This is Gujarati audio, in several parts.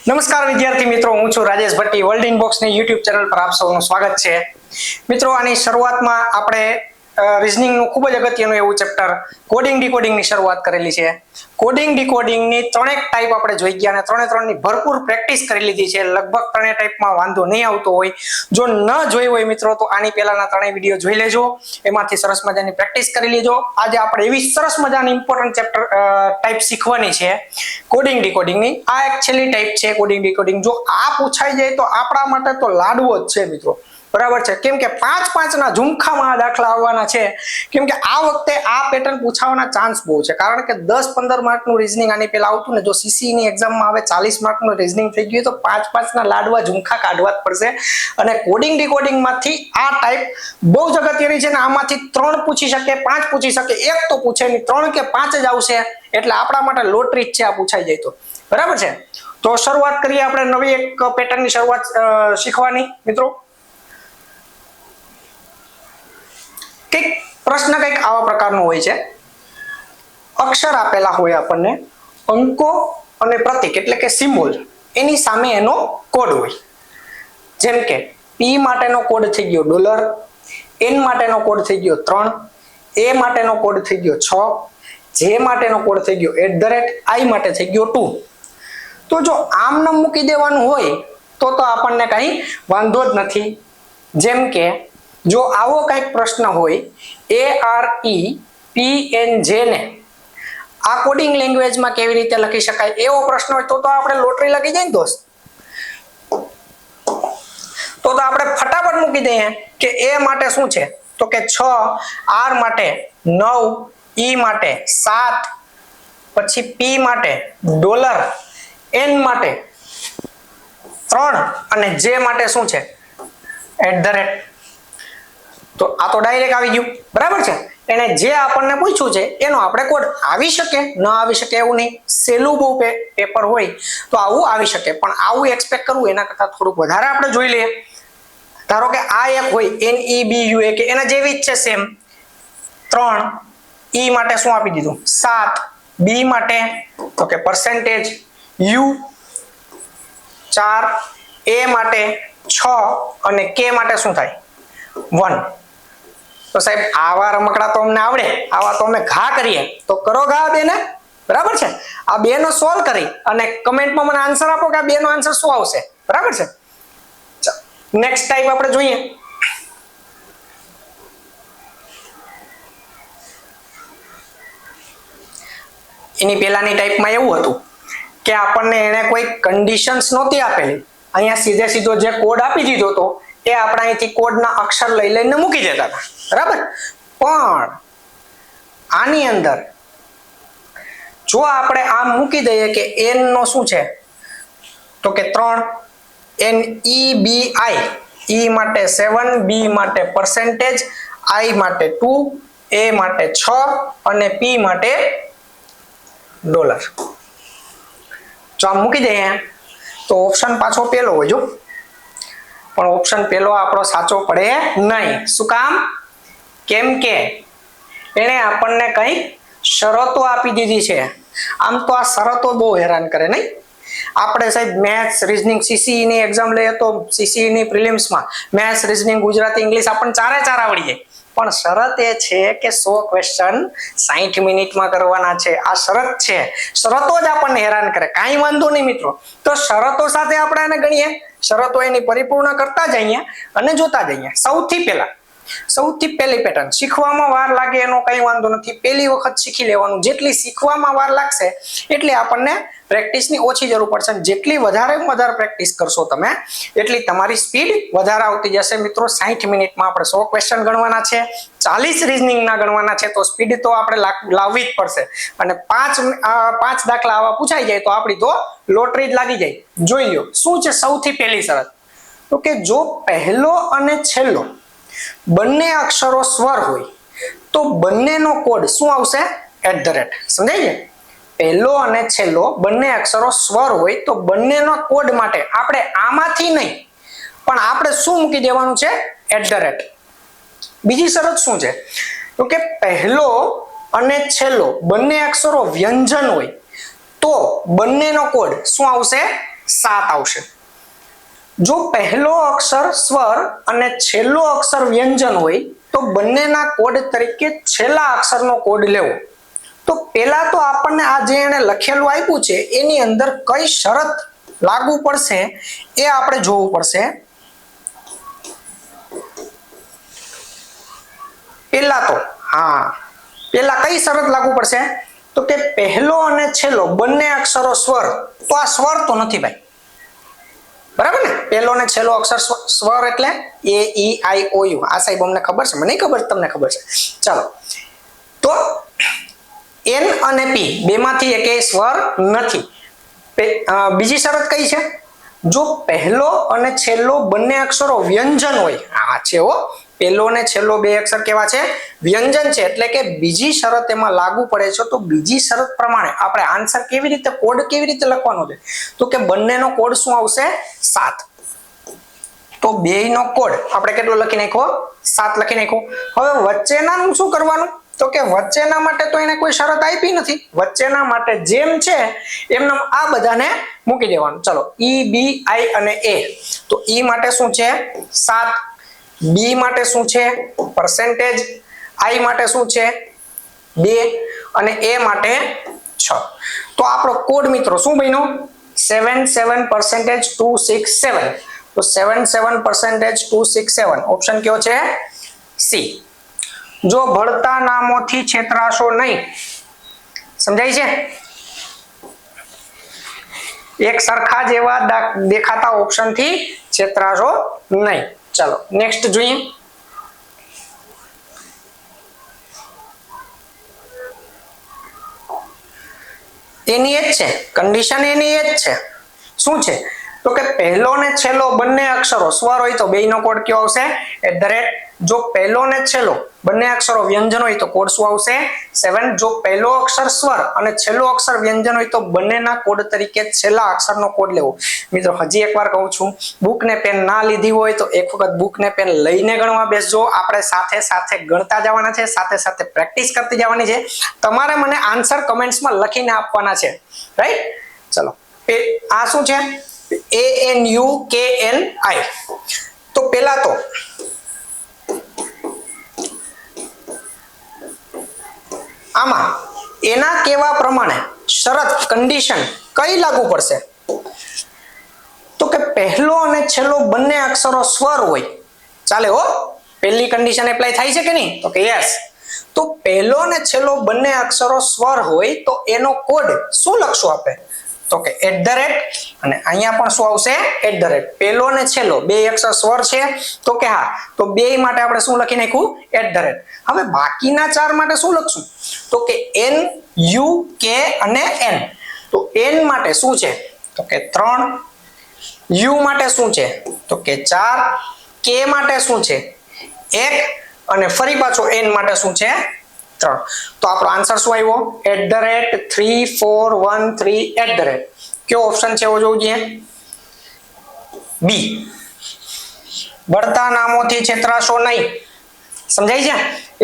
નમસ્કાર વિદ્યાર્થી મિત્રો, હું છું રાજેશ ભટ્ટી. વર્લ્ડ ઇનબોક્સની યુટ્યુબ ચેનલ પર આપ સૌનું સ્વાગત છે. મિત્રો, આની શરૂઆતમાં આપણે રીઝનિંગનું ખૂબ જ અગત્યનું એવું ચેપ્ટર કોડિંગ ડીકોડિંગની શરૂઆત કરેલી છે. કોડિંગ ડીકોડિંગની ત્રણેક ટાઈપ આપણે જોઈ ગયા અને ત્રણની ભરપૂર પ્રેક્ટિસ કરી લીધી છે. લગભગ ત્રણેય ટાઈપમાં વાંધો નહીં આવતો હોય. જો ન જોઈ હોય મિત્રો તો આની પહેલાના ત્રણેય વિડીયો જોઈ લેજો, એમાંથી સરસ મજાની પ્રેક્ટિસ કરી લેજો. આજે આપણે એવી સરસ મજાની ઇમ્પોર્ટન્ટ ચેપ્ટર ટાઈપ શીખવાની છે કોડિંગ ડીકોડિંગની. આ એક છેલ્લી ટાઈપ છે કોડિંગ ડીકોડિંગ. જો આ પૂછાઈ જાય તો આપણા માટે તો લાડવો જ છે મિત્રો, બરાબર છે. કેમ કે 5 ના ઝુમખામાં આ દાખલા આવવાના છે. કેમ કે આ વખતે આ પેટર્ન પૂછાવાના ચાન્સ બહુ છે, કારણ કે 10-15 માર્કનું રીઝનિંગ આની પહેલા આવતું ને. જો સીસી ની એક્ઝામમાં આવે 40 માર્કનું રીઝનિંગ થઈ ગયું તો 5 ના લાડવા ઝુમખા કાઢવા જ પડશે. અને કોડિંગ ડીકોડિંગ માંથી આ ટાઈપ બહુ જ અગત્યની છે ને. આમાંથી 3 પૂછી શકે, 5 પૂછી શકે, એક તો પૂછે નહીં, 3 કે 5 જ આવશે. એટલે આપણા માટે લોટરી જ છે આ પૂછાઈ જાય તો, બરાબર છે. તો શરૂઆત કરીએ આપણે નવી એક પેટર્નની શરૂઆત શીખવાની મિત્રો. પ્રશ્ન કંઈક આવા પ્રકારનો હોય છે. અક્ષર આપેલા હોય આપણને, અંકો અને પ્રતીક એટલે કે સિમ્બોલ, એની સામે એનો કોડ હોય. જેમ કે P માટેનો કોડ થઈ ગયો $, N માટેનો કોડ થઈ ગયો 3, A માટેનો કોડ થઈ ગયો 6, J માટેનો કોડ થઈ ગયો @ I માટે થઈ ગયો 2. તો જો આમ નામ મૂકી દેવાનું હોય તો આપણને કઈ વાંધો જ નથી. જેમ કે જો આવો કઈક પ્રશ્ન હોય AREPNJ ને આ કોડિંગ લેંગ્વેજમાં કેવી રીતે લખી શકાય એવો પ્રશ્ન હોય તો આપણે લોટરી લખી જાય ને દોસ્ત. તો આપણે ફટાફટ મૂકી દઈએ કે A માટે શું છે તો કે 6, R માટે 9, E માટે 7, પછી P માટે $, N માટે 3 અને J માટે શું છે @ તો આ તો ડાયરેક્ટ આવી ગયું, બરાબર છે. એને જે આપણને પૂછ્યું છે એનો આપણે કોડ આવી શકે, ન આવી શકે એવું નહીં. સહેલું બહુ પેપર હોય તો આવું આવી શકે, પણ આવું એક્સપેક્ટ કરવું એના કરતાં થોડુંક વધારે આપણે જોઈ લઈએ. ધારો કે આ એક હોય NEBUA કે એના જેવી જ છે સેમ. 3, E માટે શું આપી દીધું 7, B માટે તો કે %, U 4, A માટે 6 અને K માટે શું થાય 1. તો સાહેબ આવા રમકડા તો અમને આવડે, આવા તો અમે ઘા કરીએ. તો કરો ઘા બેને, બરાબર છે. આ બે નો સોલ્વ કરી અને કમેન્ટમાં મને આન્સર આપો કે આ બે નો આન્સર શું આવશે, બરાબર છે. નેક્સ્ટ ટાઈપ આપણે જોઈએ. એની પહેલાની ટાઈપમાં એવું હતું કે આપણને એને કોઈ કન્ડિશન્સ નહોતી આપેલી. અહીંયા સીધો જે કોડ આપી દીધો હતો એ આપણે અહીંથી કોડના અક્ષર લઈ લઈને મૂકી દેતા હતા, બરાબર. પણ આની અંદર જો આપણે આમ મૂકી દઈએ કે n નો શું છે તો કે 3, NEBI, E માટે 7, B માટે %, I માટે 2, A માટે 6 અને P માટે $. જો આમ મૂકી દઈએ તો ઓપ્શન પાછો પેલો હોય જો, પણ ઓપ્શન પેલો આપણો સાચો પડે નહીં. શું કામ? કેમ કે એને આપણને કઈ શરતો આપી દીધી છે. આમ તો આ શરતો બહુ હેરાન કરે નહીં. આપણે સાહેબ મેથ્સ, રીઝનિંગ, સીસી ની એક્ઝામ લઈએ તો સીસી ની પ્રિલિમ્સમાં મેથ્સ, રીઝનિંગ, ગુજરાતી, ઇંગ્લિશ આપણને ચારે આવડી જાય. પણ શરત એ છે કે 100 ક્વેશ્ચન 60 મિનિટમાં કરવાના છે. આ શરત છે. શરતો જ આપણને હેરાન કરે. કાંઈ વાંધો નહીં મિત્રો, તો શરતો સાથે આપણે એને ગણીએ, શરતો એની પરિપૂર્ણ કરતા જઈએ અને જોતા જઈએ. સૌથી પહેલી પેટર્ન શીખવામાં વાર લાગે એનો કઈ વાંધો નથી. પહેલી વખત શીખી લેવાનું. જેટલી શીખવામાં વાર લાગશે એટલી આપણને પ્રેક્ટિસની ઓછી જરૂર પડશે. જેટલી વધારે પ્રેક્ટિસ કરશો તમે એટલી તમારી સ્પીડ વધારે આવતી જશે. મિત્રો 60 મિનિટમાં આપણે 100 ક્વેશ્ચન ગણવાના છે, 40 રીઝનિંગના ગણવાના છે, તો સ્પીડ તો આપણે લાવવી જ પડશે. અને 5 દાખલા આવા પૂછાઈ જાય તો આપણી તો લોટરી જ લાગી જાય. જોઈ લો શું છે સૌથી પહેલી શરત તો કે જો પહેલો અને છેલ્લો બંને અક્ષરો સ્વર હોય તો બંનેનો કોડ શું આવશે @ સમજાય છે. પહેલો અને છેલ્લો બંને અક્ષરો સ્વર હોય તો બંનેનો કોડ માટે આપણે આમાંથી નહીં પણ આપણે શું મૂકી દેવાનું છે @. બીજી શરત શું છે તો કે પહેલો અને છેલ્લો બંને અક્ષરો વ્યંજન હોય તો બંનેનો કોડ શું આવશે 7 આવશે. જો પહેલો અક્ષર સ્વર અને છેલ્લો અક્ષર વ્યંજન હોય તો બંનેના કોડ તરીકે છેલ્લા અક્ષરનો કોડ લેવો. તો પેલા તો આપણને આ જે એને લખેલું આપ્યું છે એની અંદર કઈ શરત લાગુ પડશે એ આપણે જોવું પડશે. પેલા કઈ શરત લાગુ પડશે તો કે પહેલો અને છેલ્લો બંને અક્ષરો સ્વર. તો આ સ્વર તો નથી ભાઈ, બરાબર ને? પહેલો અને છેલ્લો અક્ષર સ્વર એટલે એ ઈ આઈ ઓ યુ. આ સાહેબ અમને ખબર છે, મને નહીં ખબર, તમને ખબર છે. ચાલો, તો એન અને પી બેમાંથી એકેય સ્વર નથી. બીજી શરત કઈ છે? જો પહેલો અને છેલ્લો બંને અક્ષરો વ્યંજન હોય. આ છે હો, પહેલો અને છેલ્લો બે અક્ષર કેવા છે? વ્યંજન છે. એટલે કે બીજી શરત એમાં લાગુ પડે છે. તો બીજી શરત પ્રમાણે આપણે આન્સર કેવી રીતે, કોડ કેવી રીતે લખવાનો છે? તો કે બંનેનો કોડ શું આવશે? 7. તો બેયનો કોડ આપણે કેટલો લખી નાખ્યો? 7 લખી નાખ્યો. હવે વચ્ચેનાનું શું કરવાનું? તો કે વચ્ચેના માટે તો એને કોઈ શરત આપી નથી. વચ્ચેના માટે જેમ છે એમને આ બધાને મૂકી દેવાનું. ચલો, ઈ, બી, આઈ અને એ. તો ઈ માટે શું છે? 7. બી માટે શું છે? પરસેન્ટેજ. આઈ માટે શું છે? 2 અને એ માટે 6. તો આપણો કોડ મિત્રો શું બન્યો? 77%267. તો 77%267 ઓપ્શન કયો છે? સી. જો ભળતા નામોથી છેતરાશો નહીં. સમજાય છે? એક સરખા જેવા દેખાતા ઓપ્શન થી છેતરાશો નહીં. ચાલો નેક્સ્ટ જોઈએ. એની એ જ છે કન્ડિશન, એની એ જ છે. શું છે? તો કે પહેલો ને છેલ્લો બંને અક્ષરો સ્વર હોય તો બેયનો કોડ કયો આવશે? @ જો પહેલો ને છેલ્લો બંને અક્ષરો વ્યંજન હોય તો કોડ શું આવશે? 7. જો પહેલો અક્ષર સ્વર અને છેલ્લો અક્ષર વ્યંજન હોય તો બંનેના કોડ તરીકે છેલ્લા અક્ષરનો કોડ લેવો. મિત્રો હજી એકવાર કહું છું, બુક ને પેન ના લીધી હોય તો એક વખત બુક ને પેન લઈને ગણવા બેસજો. આપણે સાથે સાથે ગણતા જવાના છે, સાથે સાથે પ્રેક્ટિસ કરતી જવાની છે. તમારે મને આન્સર કમેન્ટ્સમાં લખીને આપવાના છે, રાઈટ? ચલો, આ શું છે? ANUKNI. તો પેલા તો આમાં એના કેવા પ્રમાણે શરત, કન્ડિશન કઈ લાગુ પડશે? તો કે પહેલો અને છેલ્લો બંને અક્ષરો સ્વર હોય. ચાલે હો, પહેલી કન્ડિશન એપ્લાય થાય છે કે નહીં? તો કે યસ. તો પહેલો અને છેલ્લો બંને અક્ષરો સ્વર હોય તો એનો કોડ શું લખશું આપણે? તો કે @ અને અહીંયા પણ શું આવશે? @. પહેલો અને છેલ્લો બે અક્ષર સ્વર છે તો કે હા, તો બે માટે આપણે શું લખી નાખ્યું? @. હવે બાકીના 4 માટે શું લખશું? તો કે N, U, K અને N. તો N માટે શું છે? તો કે 3. U માટે શું છે? તો કે 4. K માટે શું છે? 1 અને ફરી પાછો N માટે શું છે? 3. તો આપણો આન્સર શું આવ્યો? @3413 @. કયો ઓપ્શન છે એવો જોવું જોઈએ? બી. ભળતા નામોથી છેતરાશો નહીં. સમજાય છે?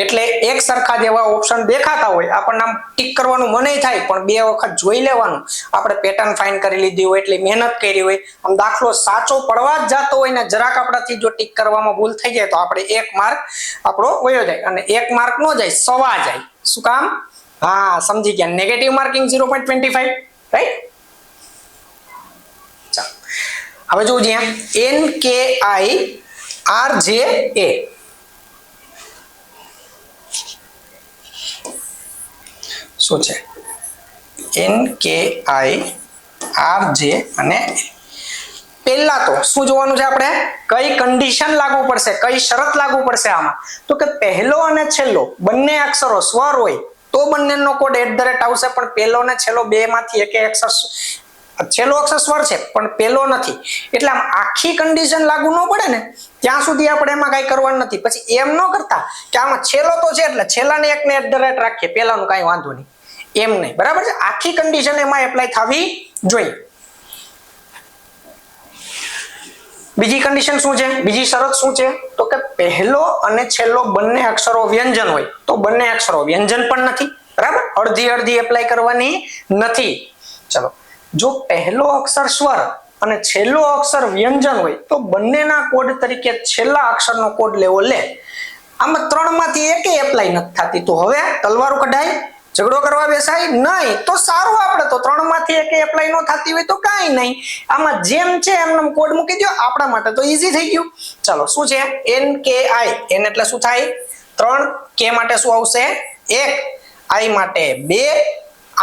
એટલે એક સરખા જેવા ઓપ્શન દેખાતા હોય, આપણને ટીક કરવાનું મન થાય પણ બે વખત જોઈ લેવાનું. આપણે પેટર્ન ફાઇન કરી લીધી હોય, એટલે મહેનત કરી હોય, આમ દાખલો સાચો પડવા જ જતો હોય ને જરાક આપણાથી જો ટીક કરવામાં ભૂલ થઈ જાય તો આપણે 1 માર્ક આપણો વયો જાય. અને 1 માર્ક નો જાય, સવા જાય. શું કામ? હા, સમજી ગયા. Negative marking 0.25, right? ચાલો, હવે જોવું જ્યાં NKIRJA. શું છે? NKIRJ અને પહેલા તો શું જોવાનું છે આપણે? કઈ કન્ડિશન લાગુ પડશે, કઈ શરત લાગુ પડશે આમાં? તો કે પહેલો અને છેલ્લો બંને અક્ષરો સ્વર હોય તો બંનેનો કોડ @ આવશે. પણ પહેલો અને છેલ્લો બે માંથી એક અક્ષર, છેલ્લો અક્ષર સ્વર છે પણ પહેલો નથી, એટલે આમ આખી કન્ડિશન લાગુ ન પડે ને ત્યાં સુધી આપણે એમાં કઈ કરવાનું નથી. પછી એમ ન કરતા કે આમાં છેલ્લો તો છે એટલે છેલ્લાને એકને @ રાખીએ, પહેલાનું કઈ વાંધો નહીં, એમ નહીં. બરાબર છે? આખી કન્ડિશન એમાં એપ્લાય થવી જોઈએ. બીજી કન્ડિશન શું છે? બીજી શરત શું છે? તો કે પહેલો અને છેલ્લો બંને અક્ષરો વ્યંજન હોય તો બંને અક્ષરો વ્યંજન પણ નથી. બરાબર? અડધી અડધી એપ્લાય કરવાની નથી. ચલો, જો પહેલો અક્ષર સ્વર અને છેલ્લો અક્ષર વ્યંજન હોય તો બંનેના કોડ તરીકે છેલ્લા અક્ષરનો કોડ લેવો લે. આમાં ત્રણમાંથી એકેય એપ્લાય નથી થતી. તો હવે તલવારો કઢાય, ઝઘડો કરવા બેસાય નહીં. તો સારું, આપણે તો ત્રણમાંથી એકેય એપ્લાય ન થતી હોય તો કાંઈ નહીં, આમાં જેમ છે એમનો કોડ મૂકી દો. આપણા માટે તો ઈઝી થઈ ગયું. ચાલો, શું છે? એન કે આઈ. એન એટલે શું થાય? 3. કે માટે શું આવશે? 1. આઈ માટે 2.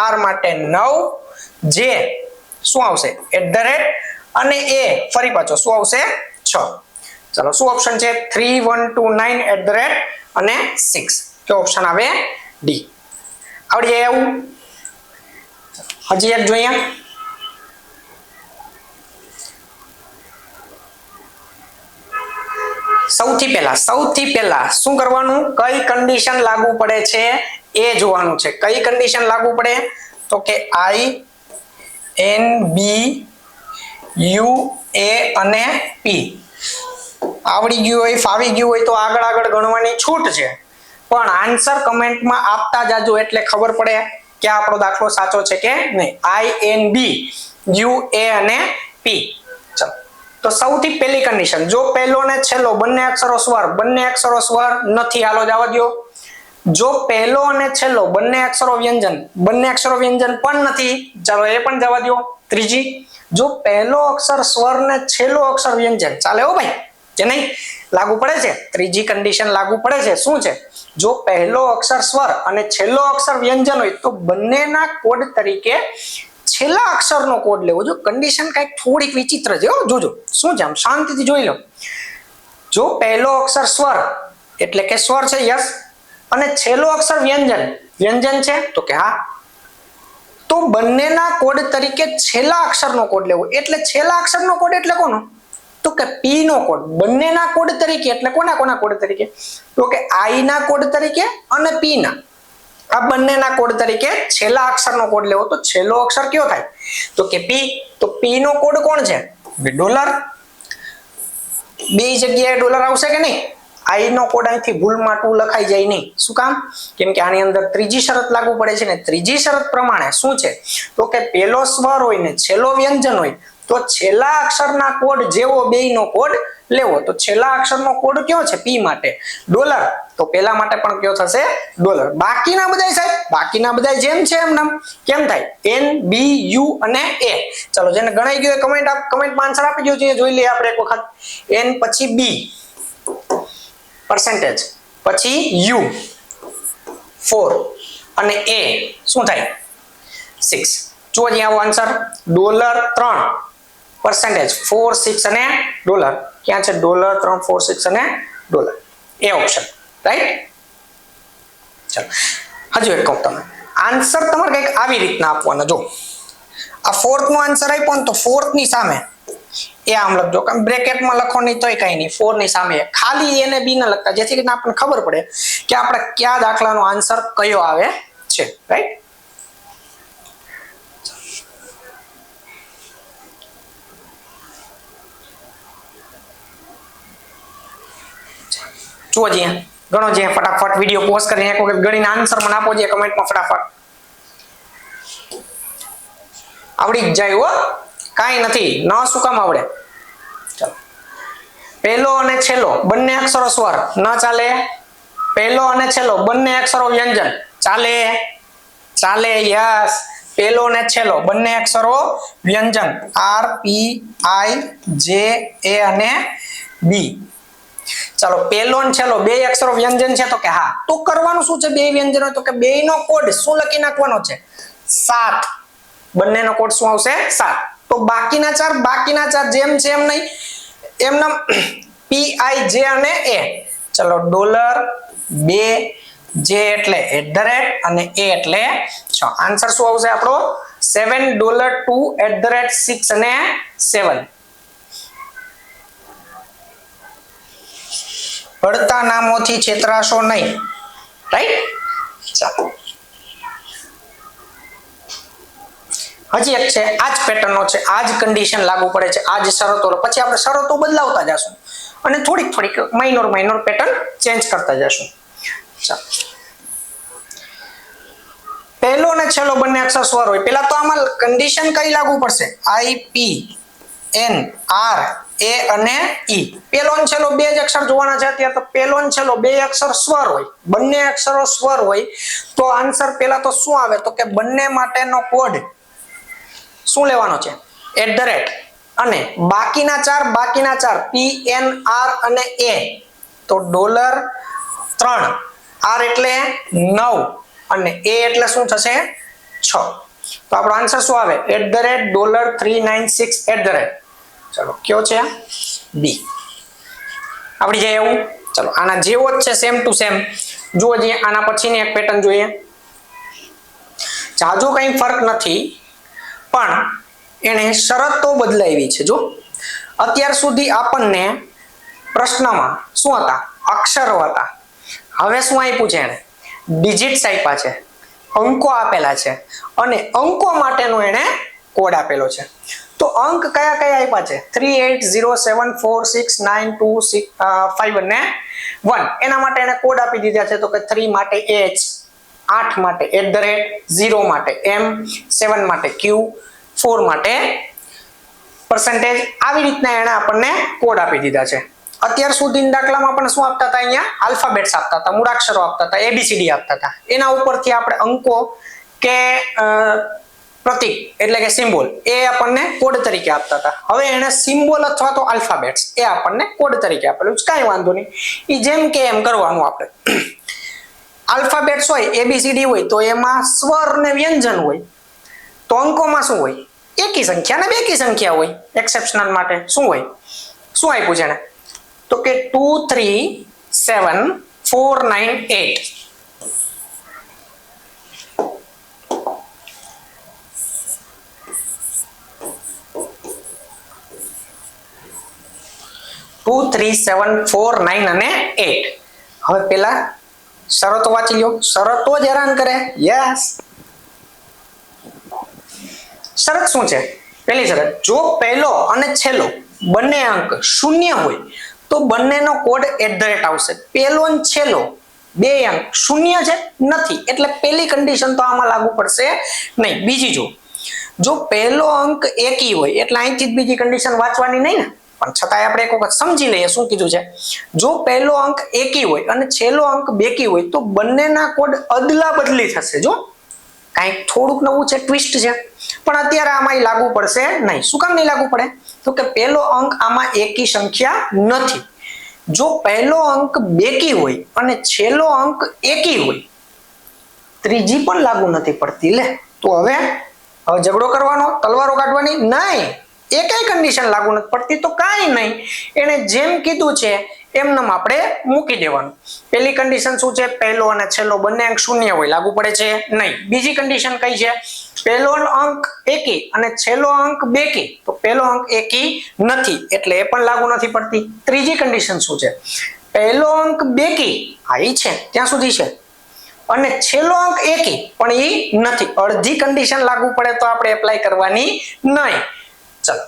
આર માટે 9. જે શું આવશે? @ અને એ ફરી પાછો શું આવશે? 6. ચાલો, શું ઓપ્શન છે? 3 1 2 9 @ અને 6. કયો ઓપ્શન આવે? ડી. આવડી જાય આવું? હજી એક જોઈએ. સૌથી પહેલા શું કરવાનું? કઈ કન્ડિશન લાગુ પડે છે એ જોવાનું છે. કઈ કન્ડિશન લાગુ પડે? તો કે આઈ એન બી યુ એ અને પી આવડી ગયું હોય, ફાવી ગયું હોય તો આગળ ગણવાની છૂટ છે. પણ આન્સર કમેન્ટમાં આપતા જાજો એટલે ખબર પડે કે આપણો દાખલો સાચો છે કે નહીં. આઈ એન બી યુ એ અને પી. ચલો, તો સૌથી પહેલી કન્ડિશન, જો પહેલો ને છેલ્લો બંને અક્ષરો સ્વર નથી, હાલો જવા દો. જો પહેલો અને છેલ્લો બંને અક્ષરો વ્યંજન પણ નથી, ચાલો એ પણ જવા દો. ત્રીજી, જો પહેલો અક્ષર સ્વર ને છેલ્લો અક્ષર વ્યંજન, ચાલે હો ભાઈ કે નહીં? લાગુ પડે છે. ત્રીજી કન્ડિશન લાગુ પડે છે. શું છે? જો પહેલો અક્ષર સ્વર અને છેલ્લો અક્ષર વ્યંજન હોય તો બંનેના કોડ તરીકે છેલ્લા અક્ષરનો કોડ લેવો. જો કન્ડિશન કઈક થોડીક વિચિત્ર છે, જોજો શું છે, આમ શાંતિથી જોઈ લો. જો પહેલો અક્ષર સ્વર એટલે કે સ્વર છે, યસ, અને છેલ્લો અક્ષર વ્યંજન છે, તો કે હા. તો બંનેના કોડ તરીકે છેલ્લા અક્ષરનો કોડ લેવો. એટલે છેલ્લા અક્ષરનો કોડ એટલે કોનો? તો કે પી નો કોડ. બંનેના કોડ તરીકે એટલે કોના કોડ તરીકે? તો કે આઈ ના કોડ તરીકે અને પી ના. આ બંનેના કોડ તરીકે છેલ્લા અક્ષરનો કોડ લેવો. તો છેલ્લો અક્ષર કયો થાય? તો કે પી. તો પી નો કોડ કોણ છે? ડોલર. બે જગ્યાએ ડોલર આવશે કે નહીં? આઈ નો કોડ અહીંથી ભૂલમાં 2 લખાઈ જાય નહીં. શું કામ? કેમ કે આની અંદર ત્રીજી શરત લાગુ પડે છે ને ત્રીજી શરત પ્રમાણે શું છે? તો કે પહેલો સ્વર હોય ને છેલ્લો વ્યંજન હોય તો છેલ્લા અક્ષરના કોડ જેવો બેયનો કોડ લેવો. તો છેલ્લા અક્ષરનો કોડ કયો છે? પી માટે ડોલર. તો પહેલા માટે પણ કયો થશે? ડોલર. બાકીના બધાય સાહેબ, બાકીના બધાય જેમ છે એમ નામ કેમ થાય? એન બી યુ અને એ. ચાલો, જેને ગણાઈ ગયો કમેન્ટમાં આન્સર આપી દો. જોઈ લઈએ આપણે એક વખત. એન પછી બી % પછી યુ 4 અને એ શું થાય? 6. જો અહીંયા આવો આન્સર ડોલર 3 % 4 6 અને ડોલર. ક્યાં છે? ડોલર 3 4 6 અને ડોલર. એ ઓપ્શન રાઈટ. ચાલો, હજુ એક કહું તમને. આન્સર તમારે કંઈક આવી રીતના આપવાનો. જો આ 4th નો આન્સર આપ્યો ને તો 4th ની સામે એ આમ લખજો. કે બ્રેકેટમાં લખો નહીં તોય કઈ નહીં. 4 ની સામે ખાલી એને બી ના લખતા, જેથી કરીને આપણને ખબર પડે કે આપણે કયા દાખલાનો આન્સર કયો આવે છે. રાઈટ. જુઓ જીયા, ગણો જીયા ફટાફટ. વિડીયો પોઝ કરીને એક વખત ગણીને આન્સર મને આપો જીયા કમેન્ટમાં ફટાફટ. આવડી જ જાય હો, કાંઈ નથી. ન શું કામ આવડે? ચાલો, પહેલો અને છેલ્લો બંને અક્ષરો સ્વર ન ચાલે. પહેલો અને છેલ્લો બંને અક્ષરો વ્યંજન ચાલે. યસ, પહેલો અને છેલ્લો બંને અક્ષરો વ્યંજન આર પી આઈ જે એ અને બી. ચાલો, પહેલો અને છેલ્લો બે અક્ષરો વ્યંજન છે તો કે હા. તો કરવાનું શું છે? બે વ્યંજન હોય તો કે બેયનો કોડ શું લખી નાખવાનો છે? 7. બંનેનો કોડ શું આવશે? 7. તો બાકીના ચાર જેમ છે એમ નહીં, એમના પી આઈ જે અને એ. ચલો, ડોલર 2 જે એટલે @ અને એ એટલે 6. આન્સર શું આવશે આપણો? 7 ડોલર 2 @ 6 અને 7. પડતા નામોથી છેતરાશો નહીં. રાઈટ. ચાલો, હજી એક છે. આ જ પેટર્નનો છે, આ જ કન્ડિશન લાગુ પડે છે, આ જ શરતો. પછી આપણે શરતો બદલાવતા જશું અને થોડીક માઇનોર પેટર્ન ચેન્જ કરતા જશું. ચાલો, પહેલો અને છેલ્લો બંને અક્ષર સ્વર હોય. પહેલા તો આમાં કન્ડિશન કઈ લાગુ પડશે? આઈ પી એન આર એ અને ઈ, પેલો ને છેલ્લો બે જ અક્ષર જોવાના છે અત્યારે. તો પેલો ને છેલ્લો બે અક્ષર સ્વર હોય, બંને અક્ષરો સ્વર હોય તો આન્સર પેલા તો શું આવે તો કે બંને માટેનો કોડ શું લેવાનો છે @ અને બાકીના ચાર પી એન આર અને એ તો $3 આર એટલે 9 અને એ એટલે શું થશે 6. તો આપણો આન્સર શું આવે $396 ચલો કયો છે બી. આપડી જાય એવું. ચલો આના જેવો જ છે સેમ ટુ સેમ. જુઓ જે આના પછીની એક પેટર્ન જોઈએ. જાજો કઈ ફરક નથી પણ એને શરતો બદલાવી છે. જો અત્યાર સુધી આપણને પ્રશ્નમાં શું હતા અક્ષરો હતા, હવે શું આપ્યું છે એને ડિજિટ્સ આપ્યા છે, અંકો આપેલા છે અને અંકો માટેનો એને કોડ આપેલો છે. તો અંક કયા કયા આપ્યા છે 3807469265 અને 1. એના માટે એને કોડ આપી દીધા છે તો કે 3 માટે h, 8 માટે @ 0 માટે m, 7 માટે q, 4 માટે percentage. આવી રીતના એને આપણને કોડ આપી દીધા છે. અત્યાર સુધીના દાખલામાં પણ શું આપતા હતા અહીંયા આલ્ફાબેટ્સ આપતા હતા, મૂળાક્ષરો આપતા હતા, ABCD આપતા હતા. એના ઉપરથી આપણે અંકો કે પ્રતીક એટલે કે સિમ્બોલ એ આપણને કોડ તરીકે આપતા હતા. હવે એને સિમ્બોલ અથવા તો આલ્ફાબેટ્સ એ આપણને કોડ તરીકે આપેલું છે. કાંઈ વાંધો નહીં, એ જેમ કે એમ કરવાનું. આપણે આલ્ફાબેટ્સ હોય ABCD હોય તો એમાં સ્વર ને વ્યંજન હોય, તો અંકોમાં શું હોય એકી સંખ્યા ને બેકી સંખ્યા હોય. એક્સેપ્શનલ માટે શું હોય, શું આપ્યું છે એને તો કે 237498. ટુ 3 7 4 9 અને 8. હવે પેલા શરતો વાંચી લ્યો. શરતો જ હેરાન કરે. યસ, શરત શું છે? પહેલી શરત, જો પહેલો અને છેલ્લો બંને અંક 0 હોય તો બંનેનો કોડ @ આવશે. પહેલો અને છેલ્લો બે અંક 0 છે નથી એટલે પહેલી કન્ડિશન તો આમાં લાગુ પડશે નહીં. બીજી જો પહેલો અંક એકી હોય એટલે અહીંથી જ બીજી કન્ડિશન વાંચવાની નહીં ને, પણ છતાંય આપણે એક વખત સમજી લઈએ શું કીધું છે. જો પહેલો અંક એકી હોય અને છેલ્લો અંક બેકી હોય તો બંનેના કોડ અદલા બદલી થશે. જો કાંઈક થોડુંક નવું છે, ટ્વિસ્ટ છે, પણ અત્યારે આમાં લાગુ પડશે નહીં. શું કામ નહીં લાગુ પડે તો કે પહેલો અંક આમાં એકી સંખ્યા નથી. જો પહેલો અંક બેકી હોય અને છેલ્લો અંક એકી હોય, ત્રીજી પણ લાગુ નથી પડતી. લે તો હવે ઝઘડો કરવાનો, તલવારો કાઢવાની નહીં. એકેય કન્ડિશન લાગુ નથી પડતી તો કાંઈ નહીં, એને જેમ કીધું છે એમનેમ આપણે મૂકી દેવાનું. પહેલી કન્ડિશન શું છે? પહેલો અને છેલ્લો બંને અંક 0 હોય, લાગુ પડે છે નહીં. બીજી કન્ડિશન કઈ છે? પહેલો અંક એકી અને છેલ્લો અંક બેકી, તો પહેલો અંક એકી નથી એટલે એ પણ લાગુ નથી પડતી. ત્રીજી કન્ડિશન શું છે? પહેલો અંક બેકી, આ ઈ છે ત્યાં સુધી છે, અને છેલ્લો અંક એકી પણ ઈ નથી. અડધી કન્ડિશન લાગુ પડે તો આપણે એપ્લાય કરવાની નહીં. ચલો,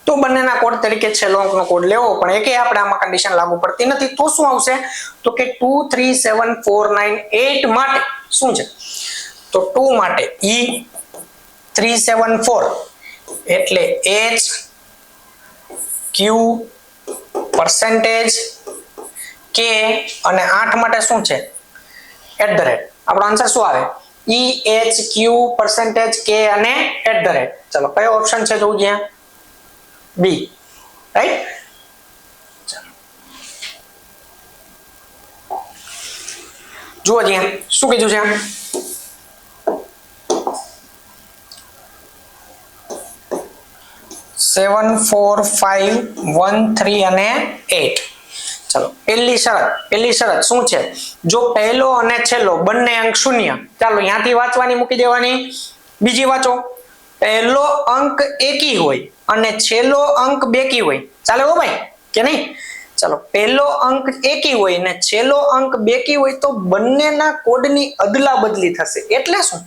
તો બંનેના કોડ તરીકે છેલ્લો અંકનો કોડ લેવો, પણ એકે આપણે આમાં કન્ડિશન લાગુ પડતી નથી. તો શું આવશે તો કે 237498 માટે શું છે તો 2 માટે E, 374 એટલે H, Q, percentage, K અને 8 માટે શું છે @ આપણો આન્સર શું આવે E, H, Q, percentage, K અને @. ચલો કયો ઓપ્શન છે જોઉં જ્યાં બી, રાઈટ. જુઓ જ્યાં શું કીધું છે 7 4 5 1 3 અને 8. ચલો પહેલી શરત શું છે? જો પહેલો અને છેલ્લો બંને અંક 0, ચાલો અહીંયાથી વાંચવાની મૂકી દેવાની. બીજી વાંચો, પહેલો અંક એકી હોય અને છેલ્લો અંક બેકી હોય, ચાલે હો ભાઈ કે નહીં? ચલો પહેલો અંક એકી હોય અને છેલ્લો અંક બેકી હોય તો બંનેના કોડની અદલા બદલી થશે. એટલે શું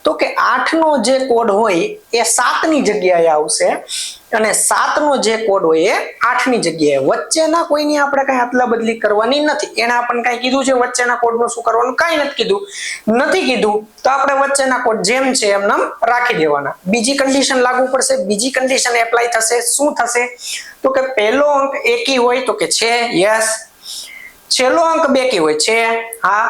તો કે 8 નો જે કોડ હોય એ 7 ની જગ્યાએ આવશે, અને 7 નો જે કોડ હોય એ 8 ની જગ્યાએ. વચ્ચેના કોઈની આપણે કઈ અદલા બદલી કરવાની નથી. એને આપણને કઈ કીધું છે વચ્ચેના કોડનું શું કરવાનું? કઈ નથી કીધું તો આપણે વચ્ચેના કોડ જેમ છે એમ નામ રાખી દેવાના. બીજી કન્ડિશન લાગુ પડશે. બીજી કન્ડિશન એપ્લાય થશે. શું થશે? તો કે પહેલો અંક એકી હોય તો કે છે, યસ. છેલ્લો અંક બેકી હોય છે, હા.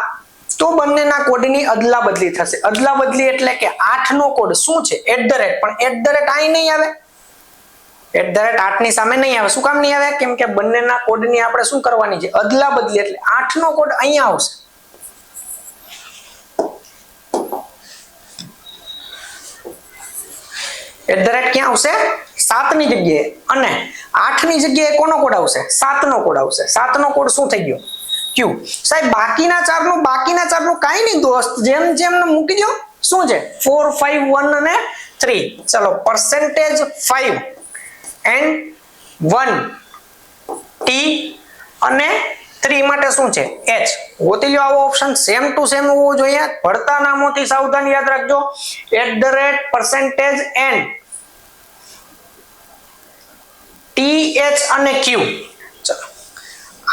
તો બંનેના કોડની અદલા બદલી થશે. અદલા બદલી એટલે કે 8 નો કોડ શું છે? @ પણ @ અહીં નહીં આવે. @ 8 ની સામે નહીં આવે. શું કામ નહીં આવે? કેમ કે બંનેના કોડની આપણે શું કરવાની છે? અદલા બદલી. એટલે 8 નો કોડ અહીંયા આવશે. @ ક્યાં આવશે? 7 ની જગ્યાએ. અને 8 ની જગ્યાએ કોનો કોડ આવશે? 7 નો કોડ આવશે. 7 નો કોડ શું થઈ ગયો? Q. સાહેબ બાકીના ચારનું કાઈ નહીં દોસ્ત, જેમ મૂકી દો. શું છે? 4 5 1 અને 3. ચલો %5 and 1 T અને 3 માટે શું છે? H. ગોતી લો આવો ઓપ્શન. સેમ ટુ સેમ હોવો જોઈએ. ભળતા નામોથી સાવધાન યાદ રાખજો. @ %n TH અને Q. ચલો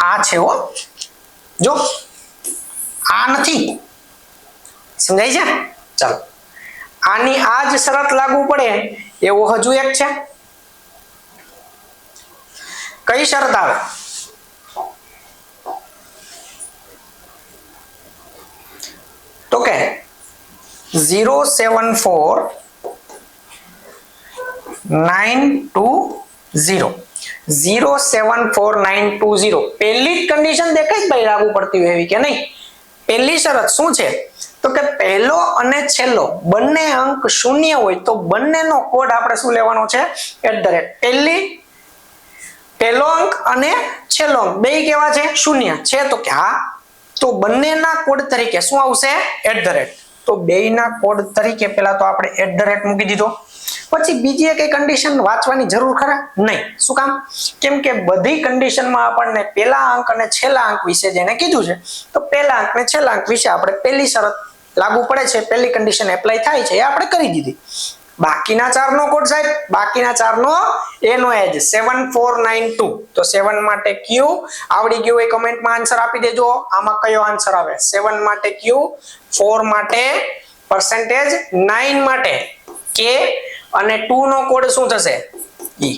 આ છે હો. જો આ નથી. સમજાય છે? ચાલો આની આ જ શરત લાગુ પડે એવો હજુ એક છે. કઈ શરત આવે? તો કે 074 920 074 પહેલી જ કન્ડિશન દેખાય ભાઈ લાગુ પડતી હોય એવી કે નહીં? પહેલી શરત શું છે? તો કે પહેલો અને છેલ્લો બંને અંક શૂન્ય હોય તો બંનેનો કોડ આપણે શું લેવાનો છે? @ પહેલો અંક અને છેલ્લો અંક બે કેવા છે? શૂન્ય છે. તો કે હા, તો બંનેના કોડ તરીકે શું આવશે? @. તો બેયના કોડ તરીકે પેલા તો આપણે @ મૂકી દીધો. પછી બીજી કઈ કન્ડિશન વાંચવાની જરૂર ખરા? નહીં. શું કામ? કેમ કે બધી કન્ડિશનમાં આપણને પહેલા અંક અને છેલ્લા અંક વિશે જેને કીધું છે તો પહેલા અંક અને છેલ્લા અંક વિશે આપણે પહેલી શરત લાગુ પડે છે, પહેલી કન્ડિશન એપ્લાય થાય છે એ આપણે કરી દીધી. બાકીના ચારનો કોડ સાહેબ, બાકીના ચારનો એનો એજ 7492. તો 7 માટે Q આવડી ગયું હોય કમેન્ટમાં આન્સર આપી દેજો. આમાં કયો આન્સર આવે? 7 માટે Q, 4 માટે %9 માટે K અને 2 નો કોડ શું થશે? E.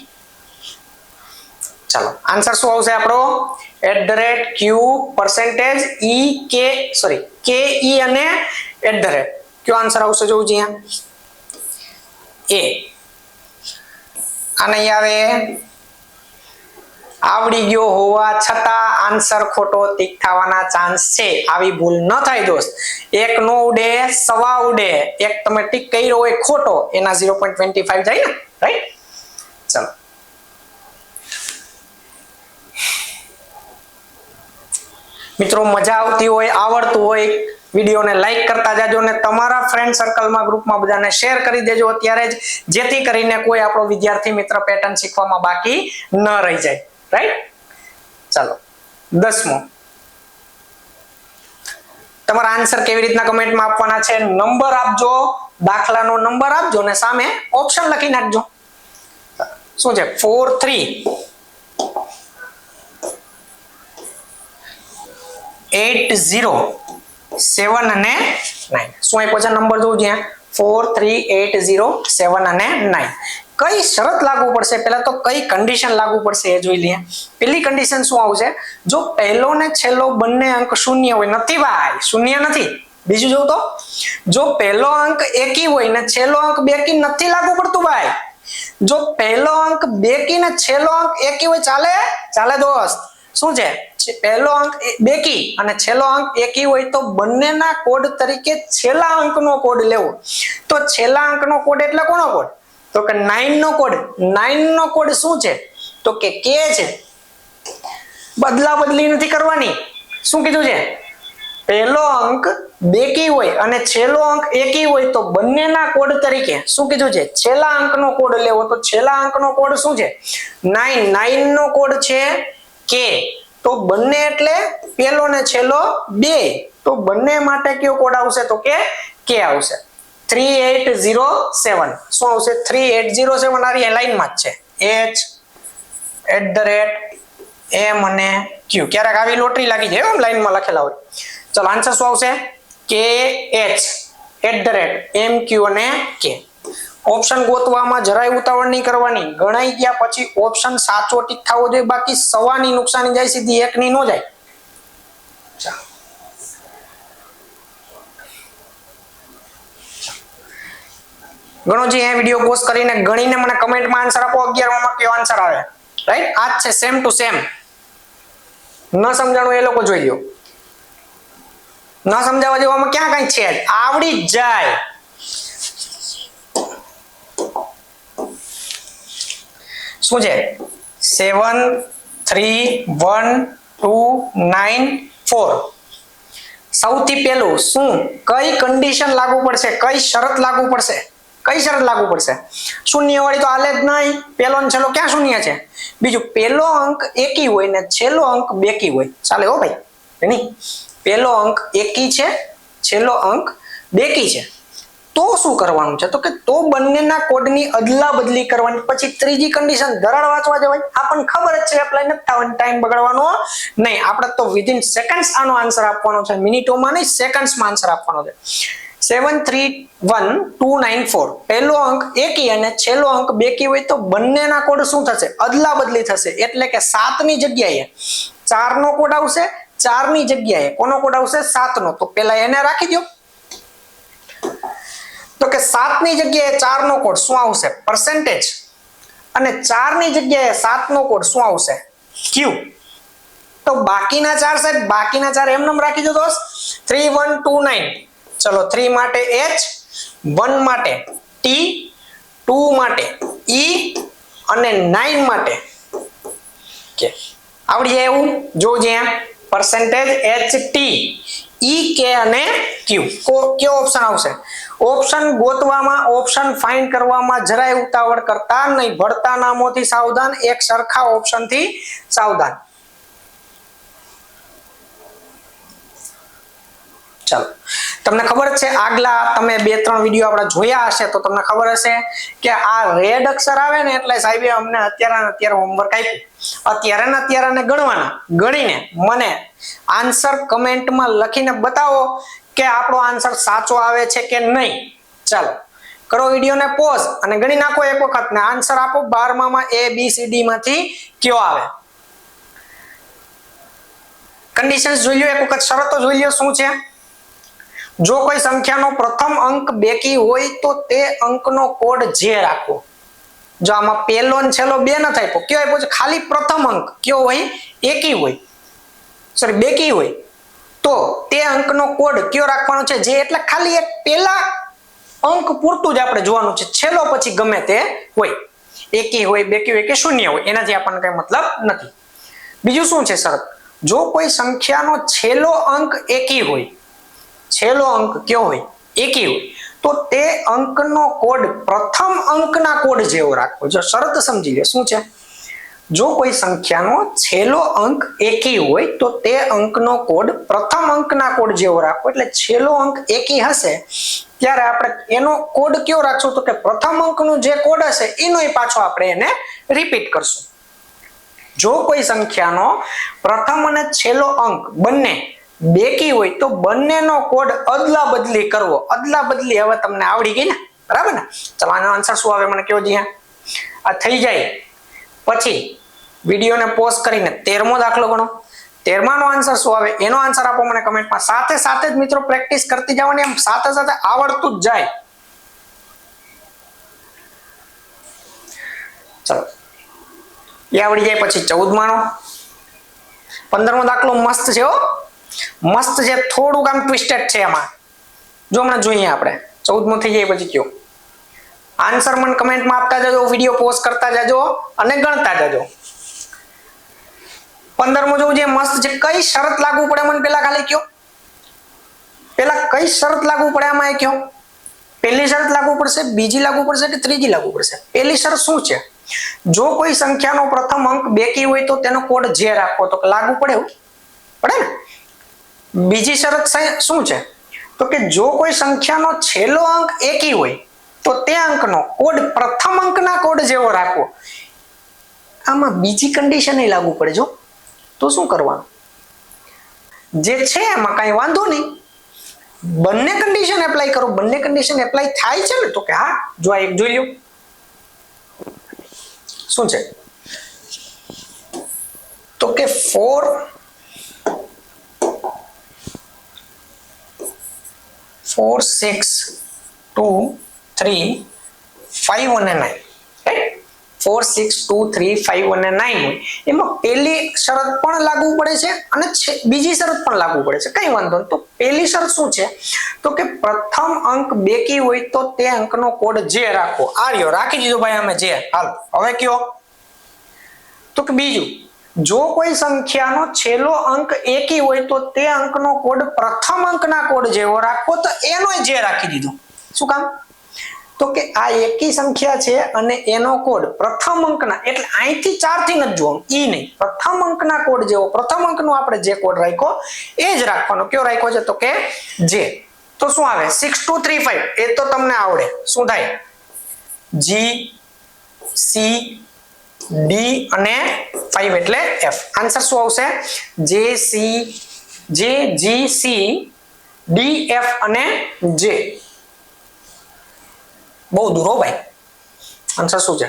ચાલો આન્સર શું આવશે આપણો? @Q %KE અને @. કયો આન્સર આવશે જોવું છીએ? A. આ નહીં આવે. આવડી ગયો હોવા છતાં આન્સર ખોટો ટીક થવાના ચાન્સ છે. આવી ભૂલ ન થાય દોસ્ત. એક નો ઉડે સવા ઉડે. એક તમે ટીક કર્યો હોય ખોટો એના 0.25 જાય ને, રાઈટ? ચલો મિત્રો મજા આવતી હોય, આવડતું હોય, વિડીયોને લાઈક કરતા જાજો અને તમારા ફ્રેન્ડ સર્કલમાં ગ્રુપમાં બધાને શેર કરી દેજો અત્યારે જ, જેથી કરીને કોઈ આપણો વિદ્યાર્થી મિત્ર પેટર્ન શીખવામાં બાકી ન રહી જાય, રાઈટ? ચાલો 10મો. તમારા આન્સર કેવી રીતના કમેન્ટમાં આપવાના છે? નંબર આપજો, દાખલાનો નંબર આપજો અને સામે ઓપ્શન લખી નાખજો. શું છે? 4 3 8 0 7 અને 9. શું આપ્યો છે નંબર? જોઉં જ્યાં 4 3 8 0 7 અને 9. કઈ શરત લાગુ પડશે? પહેલા તો કઈ કન્ડિશન લાગુ પડશે એ જોઈ લઈએ. પહેલી કન્ડિશન શું આવશે? જો પહેલો ને છેલ્લો બંને અંક શૂન્ય હોય. નથી ભાઈ, શૂન્ય નથી. બીજું જોઉં તો જો પહેલો અંક એકી હોય ને છેલ્લો અંક બેકી. નથી લાગુ પડતું ભાઈ. જો પહેલો અંક બેકી ને છેલ્લો અંક એકી હોય ચાલે? ચાલે દોસ્ત. શું છે? પહેલો અંક બેકી અને છેલ્લો અંક એકી હોય તો બંનેના કોડ તરીકે છેલ્લા અંકનો કોડ લેવો. તો છેલ્લા અંકનો કોડ એટલે કોનો કોડ? તો કે 9 નો કોડ. 9 નો કોડ શું છે? તો કે K છે. બદલા બદલી નથી કરવાની. શું કીધું છે? પહેલો અંક બેકી હોય અને છેલ્લો અંક એકી હોય તો બંનેના કોડ તરીકે શું કીધું છે? છેલ્લા અંકનો કોડ લેવો. તો છેલ્લા અંકનો કોડ શું છે? 9. 9 નો કોડ છે K. તો બંને એટલે પહેલો ને છેલ્લો બે. તો બંને માટે કયો કોડ આવશે? તો કે K આવશે. 3807. શું આવશે? 3807. આ લાઈનમાં જ છે. m અને q. ક્યારેક આવી લોટરી લાગી જાય એમ લાઈનમાં લખેલા હોય. ચલો આન્સર શું આવશે? KH @ MQ અને K. ઓપ્શન ગોતવામાં જરાય ઉતાવળ નહીં કરવાની. ગણાઈ ગયા પછી ઓપ્શન સાચો ટીક થવો જોઈએ, બાકી સવાની નુકસાની જાય, સીધી એકની નો જાય. ગણોજી આ વિડિયો પોસ્ટ કરીને ગણીને મને કમેન્ટમાં આન્સર આપો. 11 માં કયો આન્સર આવે? રાઈટ, આ છે સેમ ટુ સેમ. ન સમજાણું એ લોકો જોઈ લો. ન સમજાવવા જેવામાં ક્યાં કઈ છે, આવડી જ જાય. શું છે? 7 3 1 2 9 4. સૌથી પહેલું શું, કઈ કન્ડિશન લાગુ પડશે, કઈ શરત લાગુ પડશે? કઈ શરત લાગુ પડશે? શૂન્ય વાળી તો હાલે જ નહીં. પહેલો ને છેલ્લો ક્યાં શૂન્ય છે? બીજું, પહેલો અંક એકી હોય ને છેલ્લો અંક બેકી હોય, ચાલે હો ભાઈ? નહીં, પહેલો અંક એકી છે, છેલ્લો અંક બેકી છે. તો શું કરવાનું છે? તો કે તો બંનેના કોડની અદલા બદલી કરવાની. પછી ત્રીજી કન્ડિશન દરાડ વાંચવા જવાય. આપણને ખબર જ છે, એપ્લાય નથી થવાની, ટાઈમ બગાડવાનો નહીં. આપણે તો વિધિન સેકન્ડ્સ આનો આન્સર આપવાનો છે, મિનિટોમાં નહીં, સેકન્ડ્સમાં આન્સર આપવાનો છે. 7 3 1 2 9 4. પહેલો અંક એકી અને છેલ્લો અંક બેકી હોય તો બંનેના કોડ શું થશે? અદલા બદલી થશે. એટલે કે 7 ની જગ્યાએ 4 નો કોડ આવશે, 4 ની જગ્યાએ કોનો કોડ આવશે? 7 નો. તો પેલા એને રાખી દો. તો કે 7 ની જગ્યાએ 4 નો કોડ શું આવશે? પરસેન્ટેજ. અને 4 ની જગ્યાએ 7 નો કોડ શું આવશે? Q. તો બાકીના 4 સાહેબ, બાકીના 4 એમ નામ રાખી દો દોસ્ત. 3 1 2 9. ચલો 3 માટે H, 1 માટે T, 2 માટે E અને 9 માટે K. આવડી જાય એવું? જો જ્યાં પરસેન્ટેજ HT, E, K અને Q. કયો ઓપ્શન આવશે? ઓપ્શન ગોતવામાં, ઓપ્શન ફાઇન્ડ કરવામાં જરાય ઉતાવળ કરતા નહીં. ભળતા નામોથી સાવધાન, એક સરખા ઓપ્શન થી સાવધાન. ચાલો, તમને ખબર છે, આગલા તમે 2-3 વિડીયો આપણા જોયા હશે તો તમને ખબર હશે કે આ રેડ અક્ષર આવે ને એટલે સાહેબે અમને અત્યારે હોમવર્ક આપ્યું. અત્યારે ગણવાના. ગણીને મને આન્સર કમેન્ટમાં લખીને બતાવો કે આપણો આન્સર સાચો આવે છે કે નહીં. ચાલો, કરો વિડીયોને પોઝ અને ગણી નાખો એક વખત ને આન્સર આપો. 12માં ABCD માંથી કયો આવે? કન્ડિશન્સ જોઈ લો એક વખત, શરતો જોઈ લો શું છે. જો કોઈ સંખ્યાનો પ્રથમ અંક બેકી હોય તો તે અંકનો કોડ જે રાખવો. જો આમાં પહેલો ને છેલ્લો બે ન થાય, કયો આપ્યો છે? ખાલી પ્રથમ અંક કયો હોય? એકી હોય, સોરી બેકી હોય. તો તે અંકનો કોડ કયો રાખવાનો છે? જે. એટલે ખાલી એક પહેલા અંક પૂરતું જ આપણે જોવાનું છે, છેલ્લો પછી ગમે તે હોય, એકી હોય, બેકી હોય કે શૂન્ય હોય, એનાથી આપણને કઈ મતલબ નથી. બીજું શું છે શરત? જો કોઈ સંખ્યાનો છેલ્લો અંક એકી હોય, છેલ્લો અંક કયો હોય? એકી હોય, તો તે અંકનો કોડ પ્રથમ અંકના કોડ જેવો રાખવો. જો શરત સમજી લે શું છે. જો કોઈ સંખ્યાનો છેલ્લો અંક એકી હોય તો તે અંકનો કોડ પ્રથમ અંકના કોડ જેવો રાખવો. એટલે છેલ્લો અંક એકી હશે ત્યારે આપણે એનો કોડ કયો રાખશું? તો કે પ્રથમ અંકનો જે કોડ હશે એનોય પાછો આપણે એને રિપીટ કરશું. જો કોઈ સંખ્યાનો પ્રથમ અને છેલ્લો અંક બંને બેકી હોય તો બંનેનો કોડ અદલા બદલી કરવો. અદલા બદલી હવે તમને આવડી ગઈ ને, બરાબર ને? ચલો, આનો આન્સર શું આવે મને કહો જી. આ થઈ જાય પછી વિડીયોને પોઝ કરીને 13મો દાખલો ગણો. 13માનો આન્સર શું આવે એનો આન્સર આપો મને કમેન્ટમાં. સાથે સાથે જ મિત્રો પ્રેક્ટિસ કરતી જવાની, એમ સાથે સાથે આવડતું જ જાય. ચલો, એ આવડી જાય પછી 14માનો. 15મો દાખલો મસ્ત છે હો, મસ્ત છે. થોડુંક આમ ટ્વિસ્ટેડ છે એમાં. જો હમણાં જોઈએ આપણે. 14મો થઈ જાય પછી કયો આન્સર મને કમેન્ટમાં આપતા જજો, વિડીયો પોસ્ટ કરતા જજો અને ગણતા જજો. 15મો જોવું જે મસ્ત છે. કઈ શરત લાગુ પડે મને પેલા ખાલી કયો. પેલા કઈ શરત લાગુ પડે આમાં એ કયો. પહેલી શરત લાગુ પડશે, બીજી લાગુ પડશે કે ત્રીજી લાગુ પડશે? પહેલી શરત શું છે? જો કોઈ સંખ્યાનો પ્રથમ અંક બેકી હોય તો તેનો કોડ જે રાખવો. તો લાગુ પડે એવું પડે ને. બીજી શરત શું છે? તો કે જો કોઈ સંખ્યાનો છેલ્લો અંક એકી હોય તો તે અંકનો કોડ પ્રથમ અંકના કોડ જેવો રાખવો. આમાં બીજી કન્ડિશન એ લાગુ પડે જો, તો શું કરવાનું? જે છે એમાં કઈ વાંધો નહીં, બંને કન્ડિશન એપ્લાય કરો. બંને કન્ડિશન એપ્લાય થાય છે ને? તો કે હા, જો આ એક જોઈ લો શું છે, તો કે 4 6 2 3 5 અને 9, રાઈટ? 4 6 2 3 5 અને 9 હોય એમાં પહેલી શરત પણ લાગુ પડે છે અને બીજી શરત પણ લાગુ પડે છે, કઈ વાંધો નહીં. તો પહેલી શરત શું છે, તો કે પ્રથમ અંક બેકી હોય તો તે અંકનો કોડ જે રાખો. આ રહ્યો, રાખી દીધો ભાઈ અમે જે. હાલ હવે કયો, તો કે બીજું, જો કોઈ સંખ્યાનો છેલ્લો અંક એકી હોય તો તે અંકનો કોડ પ્રથમ અંકના કોડ જેવો રાખવો, તો એનો જે રાખી દીધો. શું કામ? તો કે આ એકી સંખ્યા છે અને એનો કોડ પ્રથમ અંકના, એટલે અહીંથી 4 થી નથી જોવાનું, ઈ નહીં, પ્રથમ અંકના કોડ જેવો, પ્રથમ અંકનો આપણે જે કોડ રાખ્યો એ જ રાખવાનો. કયો રાખ્યો છે? તો કે જે. તો શું આવે? 6 2 3 5, એ તો તમને આવડે. શું થાય? જી સી ડી અને 5 એટલે એફ. આન્સર શું આવશે? જે જી સી ડી એફ અને જે. બહુ દૂર હો ભાઈ. આન્સર શું છે?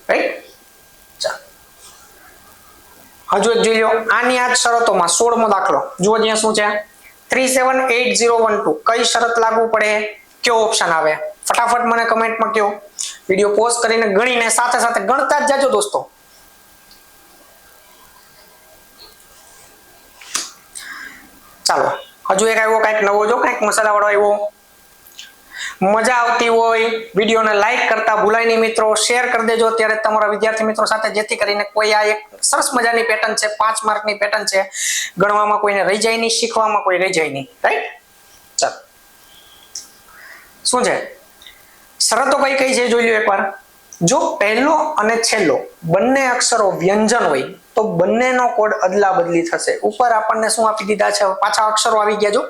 રાઈટ. હજુ એક જોઈ લો, આની આ શરતોમાં 16મો દાખલો જુઓ, અહીંયા શું છે? 378012 કઈ શરત લાગુ પડે? કયો ઓપ્શન આવે? ફટાફટ મને કમેન્ટમાં કહો. વિડિયો પોઝ કરીને ગણીને સાથે સાથે ગણતા જ જાજો દોસ્તો. ચાલો, હજુ એક આવ્યો કઈક નવો, જો કઈક મસાલા વાળો આવ્યો. મજા આવતી હોય વિડીયોને લાઈક કરતા ભૂલાય નહીં મિત્રો, શેર કરી દેજો અત્યારે તમારા વિદ્યાર્થી મિત્રો સાથે, જેથી કરીને કોઈ આ એક સરસ મજાની પેટર્ન છે, 5 માર્કની પેટર્ન છે, ગણવામાં કોઈને રહી જાય નહીં, શીખવામાં કોઈ રહી જાય નહીં. રાઈટ. ચાલો, શું છે શરતો કઈ કઈ છે જોઈ લો એકવાર. જો પહેલો અને છેલ્લો બંને અક્ષરો વ્યંજન હોય તો બંનેનો કોડ અદલા બદલી થશે. ઉપર આપણને શું આપી દીધા છે? પાછા અક્ષરો આવી ગયા. જો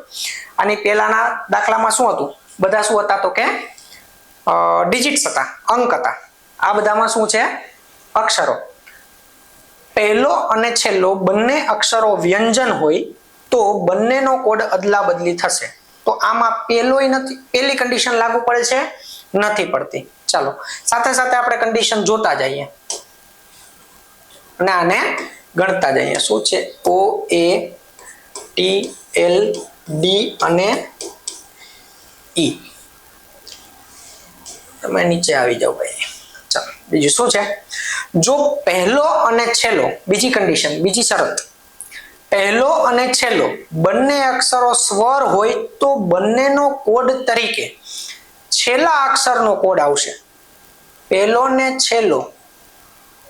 આની પહેલાના દાખલામાં શું હતું? બધા શું હતા? તો કે ડિજિટ્સ હતા, અંક હતા. આ બધામાં શું છે? અક્ષરો. પહેલો અને છેલ્લો બંને અક્ષરો વ્યંજન હોય તો બંનેનો કોડ અદલા બદલી થશે. તો આમાં પહેલોય નથી, પહેલી કન્ડિશન લાગુ પડે છે? નથી પડતી. ચાલો, સાથે સાથે આપણે કન્ડિશન જોતા જઈએ અને આને ગણતા જઈએ. શું છે? ઓ એ ટી એલ ડી અને ઈ. તમે નીચે આવી જાઓ ભાઈ. ચાલો, બીજું શું છે? જો પહેલો અને છેલ્લો, બીજી કન્ડિશન, બીજી શરત, પહેલો અને છેલ્લો બંને અક્ષરો સ્વર હોય તો બંનેનો કોડ તરીકે છેલ્લા અક્ષરનો કોડ આવશે. પહેલો ને છેલ્લો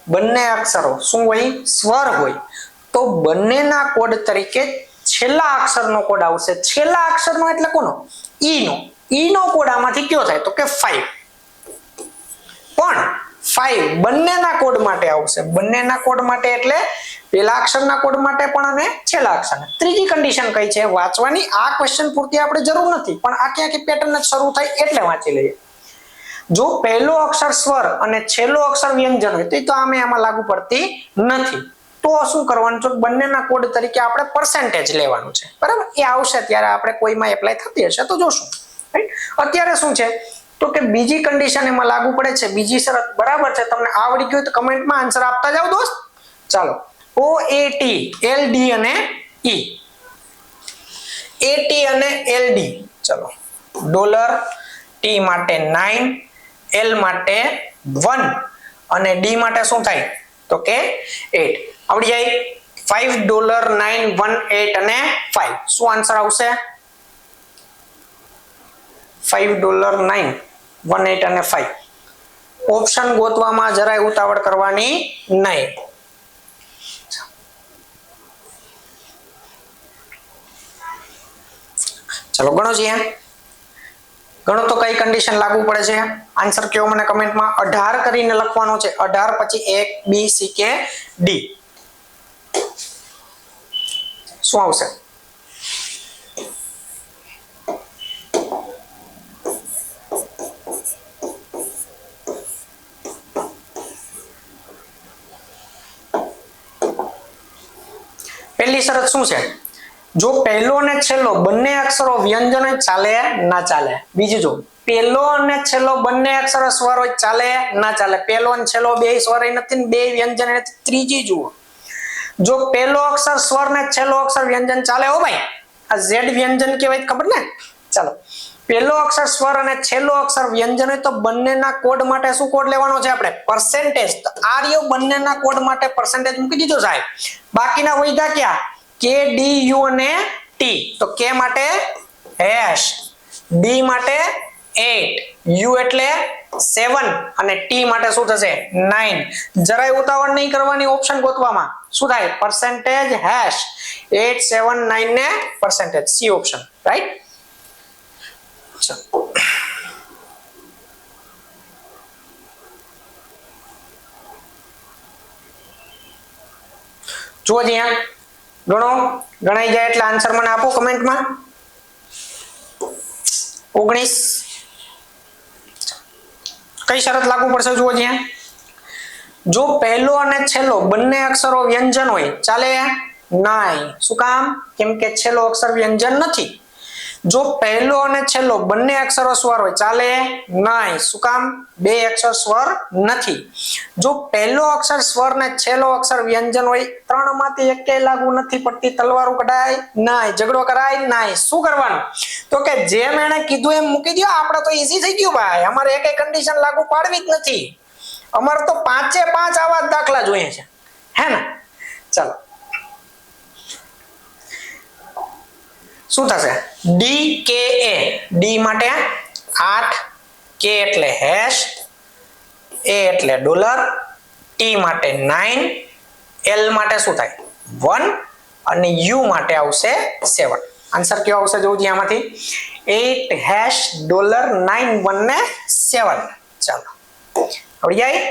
બંને અક્ષરો શું હોય? સ્વર હોય તો બંનેના કોડ તરીકે છેલ્લા અક્ષરનો કોડ આવશે. છેલ્લા અક્ષરનો એટલે કોનો? ઈ નો. ઈ નો કોડ આમાંથી કયો થાય? તો કે 5. પણ 5 બંનેના કોડ માટે આવશે. બંનેના કોડ માટે એટલે પહેલા અક્ષરના કોડ માટે પણ અને છેલ્લા અક્ષરના. ત્રીજી કન્ડિશન કઈ છે? વાંચવાની આ ક્વેશ્ચન પૂરતી આપણે જરૂર નથી, પણ આખી આખી પેટર્ન શરૂ થાય એટલે વાંચી લઈએ. જો પહેલો અક્ષર સ્વર અને છેલ્લો અક્ષર વ્યંજન હોય તો આમે આમાં લાગુ પડતી નથી. તો શું કરવાનું છે? બંનેના કોડ તરીકે આપણે પર્સન્ટેજ લેવાનું છે. બરાબર? એ આવશે ત્યારે આપણે કોઈમાં એપ્લાય થતી હશે તો જોશું. રાઈટ. અત્યારે શું છે? તો કે બીજી કન્ડિશન એમાં લાગુ પડે છે. બીજી શરત બરાબર છે? તમને આવડી ગયું તો કમેન્ટમાં આન્સર આપતા જાવ દોસ્ત. ચાલો, ઓ એ ટી એલ ડી અને ઈ. એ ટી અને એલ ડી. ચલો, ડોલર, ટી માટે 9, એલ માટે 1 અને ડી માટે શું થાય? તો કે 8. આવડી જાય? $5, 9, 1, 8 અને 5. શું આન્સર આવશે? $5, 9, 1, 8 અને 5. ઓપ્શન ગોતવામાં જરાય ઉતાવળ કરવાની નહીં. ચલો ગણો છીએ. ગણો તો કઈ કન્ડિશન લાગુ પડે છે? આન્સર કયો મને કમેન્ટમાં. 18 કરીને લખવાનો છે. 18 પછી 1 બી સી કે ડી. શું આવશે? પહેલી શરત શું છે? જો પહેલો અને છેલ્લો બંને અક્ષરો વ્યંજન હોય ચાલે ના ચાલે. બીજું જો પહેલો અને છેલ્લો બંને અક્ષરો સ્વર હોય ચાલે ના ચાલે. પહેલો અને છેલ્લો બે સ્વર નથી ને બે વ્યંજન નથી. ત્રીજી જુઓ, જો પહેલો અક્ષર સ્વર ને છેલ્લો અક્ષર વ્યંજન ચાલે. હો ભાઈ, આ ઝેડ વ્યંજન કહેવાય, ખબર ને? ચાલો, પહેલો અક્ષર સ્વર અને છેલ્લો અક્ષર વ્યંજન હોય તો બંનેના કોડ માટે શું કોડ લેવાનો છે આપણે? પરસેન્ટેજ. તો આ રહ્યો બંનેના કોડ માટે પરસેન્ટેજ મૂકી દીધો સાહેબ. બાકીના વૈધા ક્યાં? કે, ડી, યુ અને ટી. તો કે માટે હેશ, ડી માટે 8, યુ એટલે 7 અને ટી માટે શું થશે? 9. જરાય ઉતાવળ નહીં કરવાની ઓપ્શન ગોતવામાં. શું થાય? પરસેન્ટેજ હેશ 8, 7, 9 ને પરસેન્ટેજ. C option, right? જુઓ અહીંયા ગણો, ગણાઈ જાય એટલે આન્સર મને આપો કમેન્ટમાં. 19. કઈ શરત લાગુ પડશે? જુઓ અહીંયા, જો પહેલો અને છેલ્લો બંને અક્ષરો વ્યંજન હોય ચાલે નહીં. શું કામ? કેમ કે છેલ્લો અક્ષર વ્યંજન નથી. જો પહેલો અને છેલ્લો બંને અક્ષરો સ્વર હોય ચાલે નહીં. શું કામ? બે અક્ષર સ્વર નથી. જો પહેલો અક્ષર સ્વર ને છેલ્લો અક્ષર વ્યંજન હોય, ત્રણમાંથી એકેય લાગુ નથી પડતી. તલવારો કઢાય નહીં, ઝઘડો કરાય નહીં. શું કરવાનું? તો કે જેમ એને કીધું એમ મૂકી દો. આપણે તો ઈઝી થઈ ગયું ભાઈ. અમારે એકેય કન્ડિશન લાગુ પાડવી જ નથી. અમારે તો 5 આવા જ દાખલા જોઈએ છે, હે ને? ચાલો, શું થશે? ડી કે એ. ડી માટે 8, કે એટલે હેશ, એ એટલે ડોલર, ટી માટે 9, એલ માટે શું થાય? 1 અને યુ માટે આવશે 7. આન્સર કેવો આવશે? જોઉં આમાંથી 8 હેશ ડોલર 9 1 ને 7. ચાલો, આવડી જાય?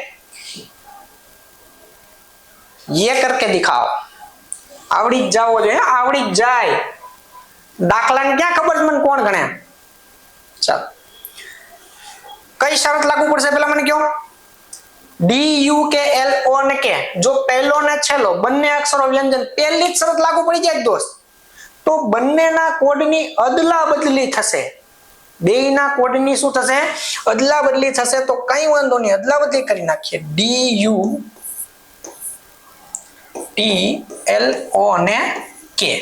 ये करके दिखाओ. आवड़ी जाओ जो है, आवड़ी जाए. दाखला ने क्या खबर मन कोण गणे? चलो, कई शरत लागू पड़से पहला મને કયો? ડી, યુ, કે, એલ, ઓ ને કે. જો પહેલો ને છેલ્લો બંને અક્ષરો વ્યંજન, પહેલી જ શરત લાગુ પડી જાય દોસ્ત, તો બંનેના કોડની અદલા બદલી થશે. બેયના કોડની શું થશે? અદલા બદલી થશે. તો કઈ વાંધો નહીં, અદલા બદલી કરી નાખીએ. ડી, યુ, ટી, એલ, ઓ ને કે.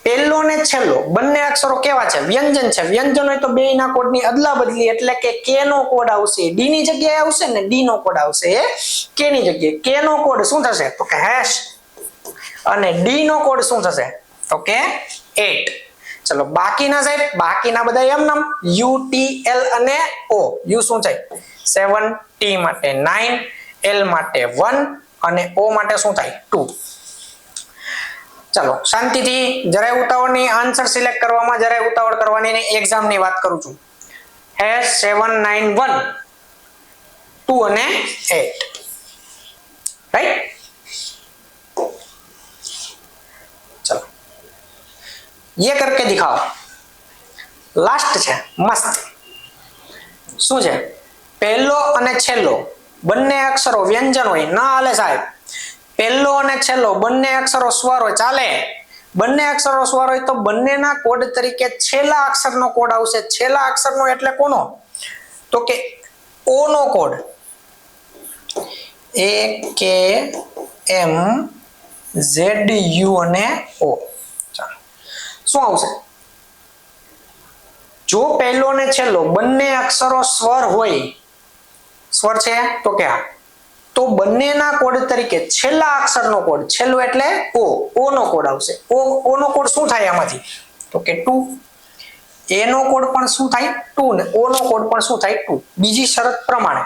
પહેલો ને છેલ્લો બંને અક્ષરો કેવા છે? વ્યંજન છે. વ્યંજન હોય તો બેયના કોડની અદલા બદલી, એટલે કે કે નો કોડ આવશે ડી ની જગ્યાએ આવશે ને ડી નો કોડ આવશે કે ની જગ્યાએ. કે નો કોડ શું થશે? તો કે હેશ. અને ડી નો કોડ શું થશે? તો કે 8. ચલો, બાકીના સાહેબ, બાકીના બધા એમ નામ યુ, ટી, એલ અને ઓ. યુ શું છે? 7, ટી માટે 9, એલ માટે 1 અને ઓ માટે શું થાય? 2. ચાલો, શાંતિથી, જરાય ઉતાવળ નહીં. આન્સર સિલેક્ટ કરવામાં જરાય ઉતાવળ કરવાની નહીં. એક્ઝામ ની વાત કરું છું. હેશ 7, 9, 1, 2 અને 8, રાઈટ? ચલો, ये करके दिखाओ. લાસ્ટ છે, મસ્ત. શું છે? પહેલો અને છેલ્લો બંને અક્ષરો વ્યંજન હોય ના હાલે સાહેબ. પહેલો અને છેલ્લો બંને અક્ષરો સ્વર હોય ચાલે. બંને અક્ષરો સ્વર હોય તો બંનેના કોડ તરીકે છેલ્લા અક્ષરનો કોડ આવશે. છેલ્લા અક્ષરનો એટલે કોનો? તો કે ઓ નો કોડ. એ, કે, એમ, ઝેડ, યુ અને ઓ. ચાલો, શું આવશે? જો પહેલો અને છેલ્લો બંને અક્ષરો સ્વર હોય, સ્વર છે તો કે તો બંનેના કોડ તરીકે છેલ્લા અક્ષરનો કોડ, છેલ્લો એટલે ઓ, ઓ નો કોડ આવશે. ઓ નો કોડ શું થાય આમાંથી? તો કે 2. એ નો કોડ પણ શું થાય? 2 ને ઓ નો કોડ પણ શું થાય? 2. બીજી શરત પ્રમાણે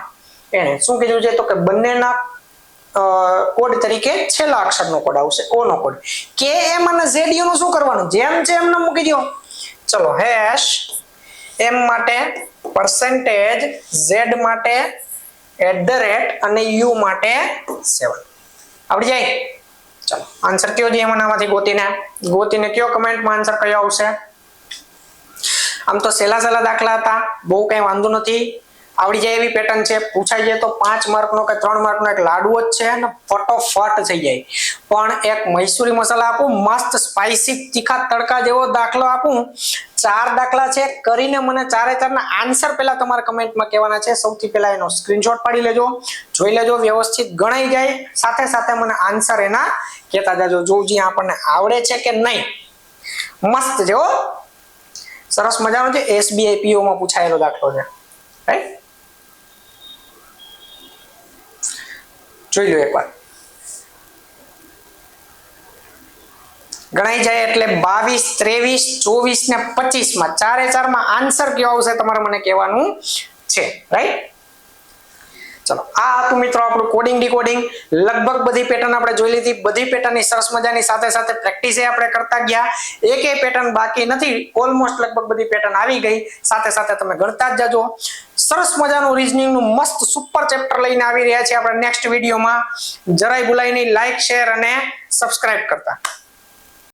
એને શું કીધું છે? તો કે બંનેના કોડ તરીકે છેલ્લા અક્ષરનો કોડ આવશે, ઓ નો કોડ. કે એમ અને ઝેડ યુ નું શું કરવાનું? જેમ છે એમને મૂકી દો. ચલો, હેશ એમ માટે પરસેન્ટેજ, ઝેડ માટે @ અને યુ માટે 7. આવડી જાય? ચલો, આન્સર કયો છે એમાં આમાંથી ગોતીને કયો કમેન્ટમાં આન્સર કયો આવશે? આમ તો સહેલા દાખલા હતા, બહુ કઈ વાંધો નથી. આવડી જાય એવી પેટર્ન છે, પૂછાઈ જાય તો 5 માર્કનો કે 3 માર્કનો એક લાડવો જ છે અને ફટોફટ થઈ જાય. પણ એક મૈસૂરી મસાલા આપું, મસ્ત સ્પાઇસી તીખા તડકા જેવો દાખલો આપું. 4 દાખલા છે, કરીને મને ચારે ચારના આન્સર પહેલા તમારે કમેન્ટમાં કહેવાના છે. સૌથી પહેલા એનો સ્ક્રીનશોટ પાડી લેજો, જોઈ લેજો, વ્યવસ્થિત ગણાઈ જાય, સાથે સાથે મને આન્સર એના કહેતા જાજો. જોજી આપણને આવડે છે કે નહીં. મસ્ત છે હો, સરસ મજાનો છે. SBI PO માં પૂછાયેલો દાખલો છે, રાઈટ? જોઈ લો એકવાર. ગણાઈ જાય એટલે 22, 23, 24 ને 25 માં ચારે ચારમાં આન્સર કયો આવશે તમારે મને કહેવાનું છે, રાઈટ? ચલો, આ હતું મિત્રો આપણું કોડિંગ ડીકોડિંગ. લગભગ બધી પેટર્ન આપણે જોઈ લીધી. બધી પેટર્નની સરસ મજાની સાથે સાથે પ્રેક્ટિસ આપણે કરતા ગયા. એકેય પેટર્ન બાકી નથી. ઓલમોસ્ટ લગભગ બધી પેટર્ન આવી ગઈ. સાથે સાથે તમે ગણતા જ જાજો. સરસ મજાનું રીઝનિંગ નું મસ્ત સુપર ચેપ્ટર લઈને આવી રહ્યા છીએ આપણે નેક્સ્ટ વિડીયોમાં. જરાય ભૂલાય નહીં, લાઈક, શેર અને સબસ્ક્રાઇબ કરતા.